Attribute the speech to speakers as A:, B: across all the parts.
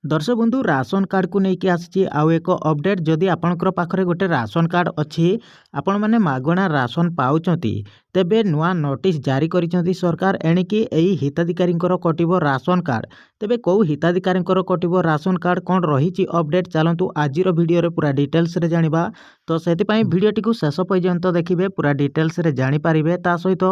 A: दर्शक बंधु ration card को लेकिन आसी आउ एक अपडेट जदि आपणकर पाखरे गोटे राशन कार्ड अच्छी आपण मैंने मागणा राशन पाउचंती तेबे नुआ नोटिस जारी करिसेंती सरकार एणिकी एही हिताधिकारी कटिबो राशन कार्ड तेबे कौ हिताधिकारी कटिबो राशन कार्ड कौन रही अपडेट चलतु आज वीडियो रे पूरा डिटेल्स रे जानिबा। तो सेति वीडियोटी को शेष पर्यंत देखिए पूरा डिटेल्स रे जानि पारिबे। ता सहित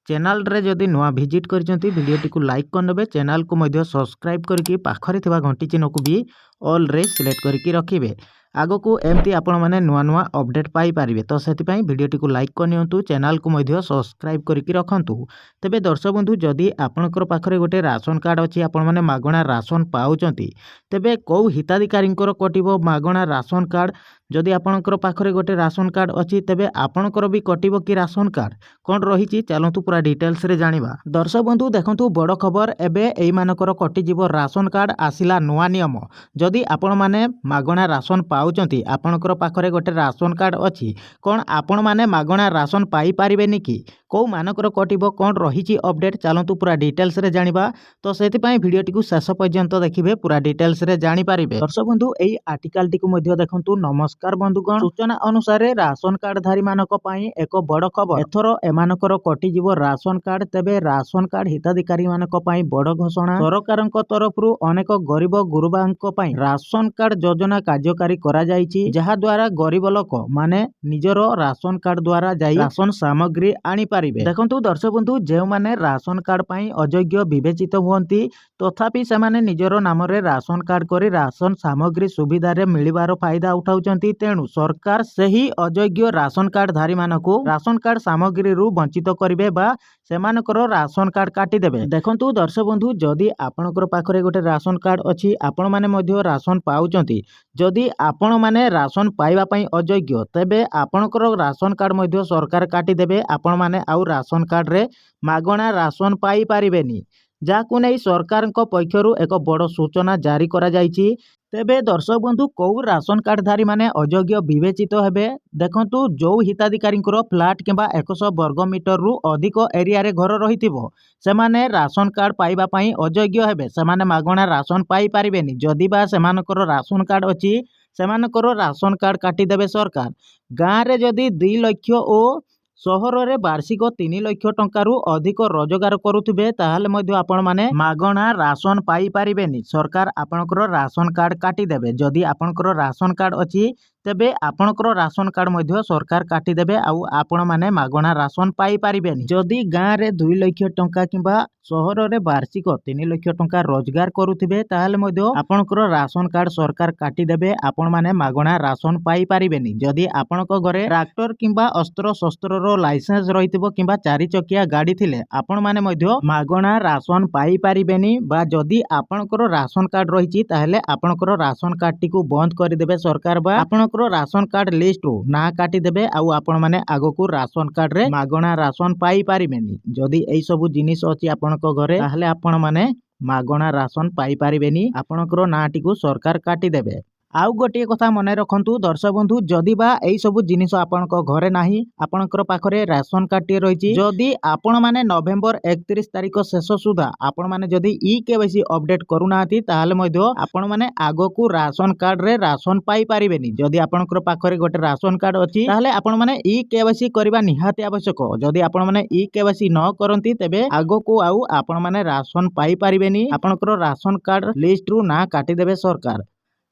A: चैनल रे जदि नुआ विजिट करछंती वीडियोटी को लाइक करनेबे, चैनल को मध्य सब्सक्राइब करके पाखरे थिबा घंटी चिन्ह को भी ऑल रे सिलेक्ट करके रखिबे। आगो को एमती आपण माने नुआ नुआ अपडेट पाई पारिबे। तो सेति वीडियोटी को लाइक करनियंतु, चैनल को मध्य सब्सक्राइब करके रखंतु। तेबे दर्शक बंधु जदि आपणकर पाखरे गोटे राशन कार्ड अछि आपण माने मागणा राशन पाउचंती तेबे कौ हिताधिकारी कटिबो मागणा राशन कार्ड। जदि आपणकर पाखरे गोटे राशन कार्ड अछि तेबे आपणकर भी कटिबो कि राशन कार्ड कोन रही चलतु पूरा डिटेल्स रे जानिबा। दर्शक बंधु देखंतु बड़ खबर एबे एई मानकर कटि जीवो राशन कार्ड आसिला नुआ नियम। जदि आपण माने मागणा राशन पाउचंती आपणकर पाखरे गोटे राशन कार्ड अछि कोन आपण माने मागणा राशन पाई पारिबेनी कि कौ मानकर कटिबो कोन रही अपडेट चलतु पूरा डिटेल्स रे जानिबा। तो सेति वीडियोटी को शेष पर्यंत देखिबे पूरा डिटेल्स रे जानि पारिबे। दर्शक बंधु एई आर्टिकल टी को मध्य देखंतु। नमस्कार बंधुगण, सूचना अनुसार राशन कार्ड धारी मानक पई एक बड़ खबर। एथरो एमानकर कटि जीवो राशन कार्ड। तेबे राशन कार्ड हिताधिकारी मानक पई बड़ घोषणा। सरकारक तरफरु अनेक गरीब गुरुबांक पई राशन कार्ड योजना कार्यकारी करा जायछि, जहा द्वारा गरीब लोक माने निजरो राशन कार्ड द्वारा जाई राशन सामग्री आनी पारिबे। देखंतु दर्शक बंधु जे माने राशन कार्ड पई अयोग्य विवेचित हुअंती तथापि सेमाने निजरो नाम रे राशन कार्ड करी राशन सामग्री सुविधा रे मिलिबार फायदा उठाउचंती। तेणु सरकार सही अयोग्य राशन कार्ड धारी मानकु राशन कार्ड सामग्री रु वंचित करिवे बा सेमानकर राशन कार्ड काटी देबे। देखंतु दर्शक बंधु जदि आपणकर पाखरे गोटे राशन कार्ड अछि आपण माने मध्य राशन पाउचंती, जदि आपण माने राशन पाइबा पई अयोग्य तेबे आपणकर राशन कार्ड मध्य सरकार काटी देबे। आपण माने आउ राशन कार्ड रे मागणा राशन पाई पारिबेनी, जाकु नै सरकार पक्षरु एक बड़ सूचना जारी करा जायछि। तेबे दर्शक बंधु कौ राशन कार्ड धारी माने अयोग्य विवेचित हेबे। देखंतु जो हिताधिकारी फ्लैट किंबा 100 वर्ग मीटर रु अधिक एरिया रे घर रहिथिबो सेमाने राशन कार्ड पाइबा पई अयोग्य हेबे। सेमाने मागणा राशन पाई पारिबेनी। जदि बा सेमानकर राशन कार्ड अछि सेमानकर राशन कार्ड काटी देबे सरकार। गाँ रे जदि 2 लाख ओ सहर रे वार्षिक 3 लाख टंका रु अधिक रोजगार करुथिबे ताहाले मध्य आपण माने मागणा राशन पाई पारिबेनी। सरकार आपणकर राशन कार्ड काटी देबे। जदि आपणकर राशन कार्ड अछि तेबे आपणकर राशन कार्ड मध्य सरकार काटी देबे आउ आपण माने मागणा राशन पाई पारिबेनी। जदि गाँ रे 2 लाख टंका किंबा सहर रे वार्षिक 3 लाख टंका रोजगार करुथिबे ताहाले मध्य आपणकर राशन कार्ड सरकार काटी देबे। आपण माने मागणा राशन पाई पारिबेनी। जदि आपणक घरे ट्रैक्टर किंबा अस्त्र शस्त्र रो लाइसेंस रहिथिबो किंबा 4 चकिया गाड़ी थिले आपण माने मध्य मागणा राशन पाई पारिबेनी। बा जदि आपणकर राशन कार्ड रहिछि ताहाले आपणकर राशन कार्ड टी को बंद कर देबे सरकार बा आपणकर राशन कार्ड लिस्ट रो ना काटी देबे आउ आपण माने आगो को राशन कार्ड रे मागणा राशन पाई पारिबेनी। जदि एई सब जिनिस अछि आपणक घरे ताहाले आपण माने मागणा राशन पाई पारिबेनी, आपणकर ना टी को सरकार काटी देबे। आउ गोटे कथा मने रखंतु दर्शक बंधु जदि बा एई सब जिनिस आपणक घरे नाही आपणकर पाखरे राशन कार्ड टी रहिछि, जदि आपण माने नवेम्बर 31 तारिख शेष सुधा आपण माने जदि ई केवाईसी अपडेट करू नाहंती ताहाले मध्य आपण माने आगो को राशन कार्ड रे राशन पाई पारिबेनी। जदि आपणकर पाखरे गोटे राशन कार्ड अछि ताहाले आपण माने ई केवाईसी करबा निहाती आवश्यक। जदि आपण माने ई केवाईसी न करंती तेबे आगो को आउ आपण माने राशन पाई पारिबेनी। आपणकर राशन कार्ड लिस्ट रु ना काटी देबे सरकार।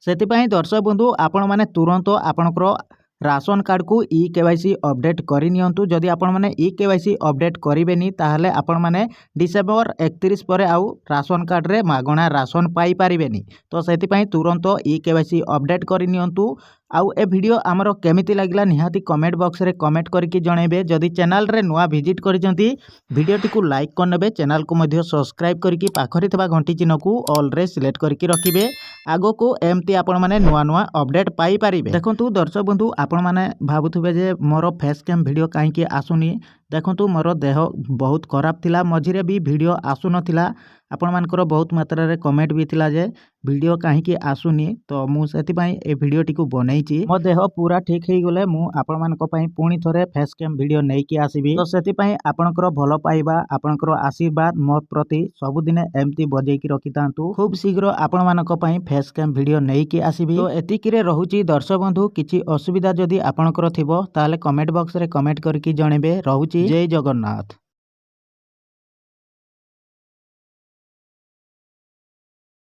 A: सेतिपाई दर्शक बंधु आपण माने तुरंत आपणकर राशन कार्ड को ई केवाईसी अपडेट करि नियंतु। जदि आपण माने ई केवाईसी अपडेट करिवेनी ताहाले आपण माने डिसेंबर 31 परे आउ राशन कार्ड रे मागणा राशन पाई पारिबेनी। तो सेतिपाई तुरंत ई केवाईसी अपडेट करि नियंतु। आउ ए वीडियो हमरो केमिति लागला निहाती कमेंट बॉक्स रे कमेंट करके जणेबे। जदि चैनल रे नुआ विजिट करिसंती वीडियोटी को लाइक करनेबे, चैनल को मध्य सब्सक्राइब करके पाखरे थबा घंटी चिन्ह को ऑल रे सिलेक्ट करके रखिबे। आगो को एमती आपण माने नुआ नुआ अपडेट पाई पारिबे। देखंतु दर्शक बंधु आपण माने भाबुथबे जे मोर फेस कैम वीडियो काहे कि आसुनी देखंतु मोर देह बहुत खराब थिला मझिरे भी वीडियो आसु नथिला आपण मानकर बहुत मात्रा रे कमेंट भी थिला जे वीडियो काहे कि आसुनी तो मु सेति पई ए वीडियो टिकु बनैछि मो देह पूरा ठीक हे गले मु आपण मानक पई पुणी थरे फेस कैम वीडियो नै कि आसीबी तो सेति पई आपनकर भलो पाइबा आपनकर आशीर्वाद मो प्रति सब दिन एम्ति बजै कि रखितांतु खूब शीघ्र आपण मानक पई फेस कैम वीडियो नै कि आसीबी तो एतिकी रे रहूची दर्शक बंधु किछि असुविधा जदी आपनकर थिबो ताले कमेंट बॉक्स रे कमेंट करके जणेबे रहूची जय जगन्नाथ।